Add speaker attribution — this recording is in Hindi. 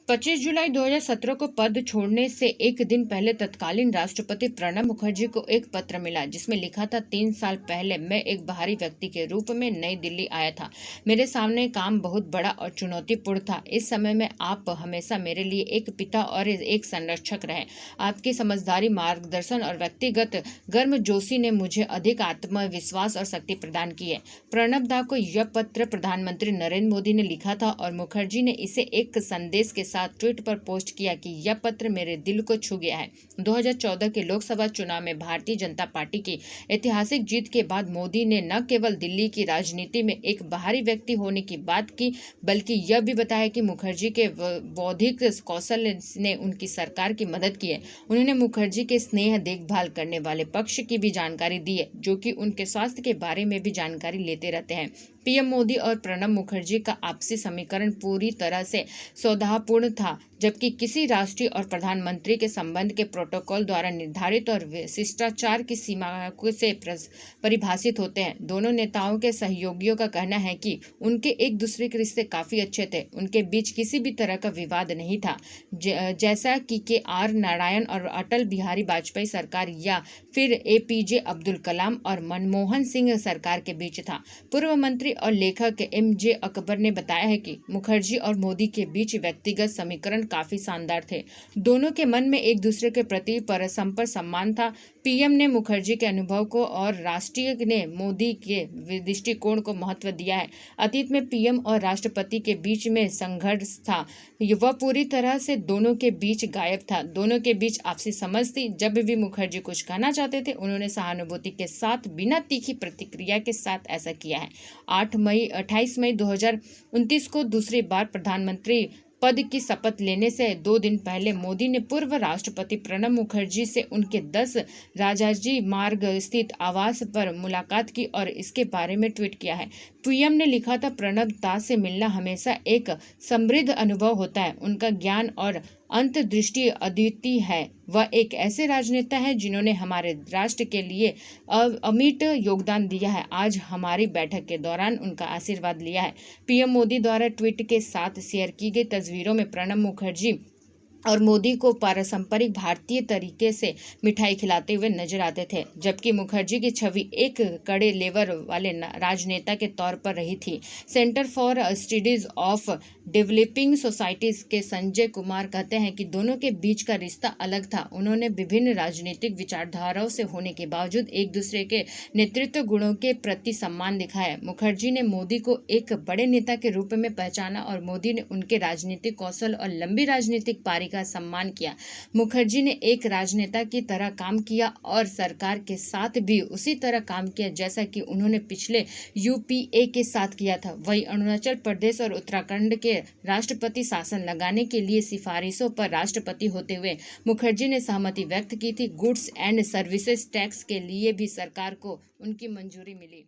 Speaker 1: 25 जुलाई 2017 को पद छोड़ने से एक दिन पहले तत्कालीन राष्ट्रपति प्रणब मुखर्जी को एक पत्र मिला जिसमें लिखा था, 3 साल पहले मैं एक बाहरी व्यक्ति के रूप में नई दिल्ली आया था। मेरे सामने काम बहुत बड़ा और चुनौतीपूर्ण था। इस समय में आप हमेशा मेरे लिए एक पिता और एक संरक्षक रहे। आपकी समझदारी, मार्गदर्शन और व्यक्तिगत गर्मजोशी ने मुझे अधिक आत्मविश्वास और शक्ति प्रदान की है। प्रणब दा को यह पत्र प्रधानमंत्री नरेंद्र मोदी ने लिखा था और मुखर्जी ने इसे एक संदेश के साथ ट्वीट पर पोस्ट किया कि यह पत्र मेरे दिल को छू गया है। 2014 के लोकसभा चुनाव में भारतीय जनता पार्टी की ऐतिहासिक जीत के बाद मोदी ने न केवल दिल्ली की राजनीति में एक बाहरी व्यक्ति होने की बात की, बल्कि यह भी बताया कि मुखर्जी के बौद्धिक कौशल ने उनकी सरकार की मदद की है। उन्होंने मुखर्जी के स्नेह देखभाल करने वाले पक्ष की भी जानकारी दी है, जो कि उनके स्वास्थ्य के बारे में भी जानकारी लेते रहते हैं। पीएम मोदी और प्रणब मुखर्जी का आपसी समीकरण पूरी तरह से सौहार्दपूर्ण था, जबकि किसी राष्ट्रीय और प्रधानमंत्री के संबंध के प्रोटोकॉल द्वारा निर्धारित और शिष्टाचार की सीमाओं से परिभाषित होते हैं। दोनों नेताओं के सहयोगियों का कहना है कि उनके एक दूसरे के रिश्ते काफी अच्छे थे। उनके बीच किसी भी तरह का विवाद नहीं था, जैसा कि के.आर. नारायण और अटल बिहारी वाजपेयी सरकार या फिर एपीजे अब्दुल कलाम और मनमोहन सिंह सरकार के बीच था। पूर्व मंत्री और लेखक एम.जे. अकबर ने बताया है कि मुखर्जी और मोदी के बीच व्यक्तिगत समीकरण काफी शानदार थे। दोनों के मन में एक दूसरे के प्रति परस्पर सम्मान था। पीएम ने मुखर्जी के अनुभव को और राष्ट्रीय ने मोदी के दृष्टिकोण को महत्व दिया है। अतीत में पीएम और राष्ट्रपति के बीच में संघर्ष था, वह पूरी तरह से दोनों के बीच गायब था। दोनों के बीच आपसी समझ थी। जब भी मुखर्जी कुछ कहना चाहते थे, उन्होंने सहानुभूति के साथ बिना तीखी प्रतिक्रिया के साथ ऐसा किया है। 28 मई 2029 को दूसरी बार प्रधानमंत्री पद की शपथ लेने से 2 दिन पहले मोदी ने पूर्व राष्ट्रपति प्रणब मुखर्जी से उनके 10 राजाजी मार्ग स्थित आवास पर मुलाकात की और इसके बारे में ट्वीट किया है। पीएम ने लिखा था, प्रणब दा से मिलना हमेशा एक समृद्ध अनुभव होता है। उनका ज्ञान और अंतर्दृष्टि अद्वितीय है। वह एक ऐसे राजनेता है जिन्होंने हमारे राष्ट्र के लिए अमिट योगदान दिया है। आज हमारी बैठक के दौरान उनका आशीर्वाद लिया है। पीएम मोदी द्वारा ट्वीट के साथ शेयर की गई तस्वीरों में प्रणब मुखर्जी और मोदी को पारंपरिक भारतीय तरीके से मिठाई खिलाते हुए नजर आते थे, जबकि मुखर्जी की छवि एक कड़े लेवर वाले राजनेता के तौर पर रही थी। Centre for studies of developing societies के संजय कुमार कहते हैं कि दोनों के बीच का रिश्ता अलग था। उन्होंने विभिन्न राजनीतिक विचारधाराओं से होने के बावजूद एक दूसरे के नेतृत्व गुणों के प्रति सम्मान दिखाया। मुखर्जी ने मोदी को एक बड़े नेता के रूप में पहचाना और मोदी ने उनके राजनीतिक कौशल और लंबी राजनीतिक पारी का सम्मान किया। मुखर्जी ने एक राजनेता की तरह काम किया और सरकार के साथ भी उसी तरह काम किया जैसा कि उन्होंने पिछले यूपीए के साथ किया था। वही अरुणाचल प्रदेश और उत्तराखंड के राष्ट्रपति शासन लगाने के लिए सिफारिशों पर राष्ट्रपति होते हुए मुखर्जी ने सहमति व्यक्त की थी। गुड्स एंड सर्विसेज टैक्स के लिए भी सरकार को उनकी मंजूरी मिली।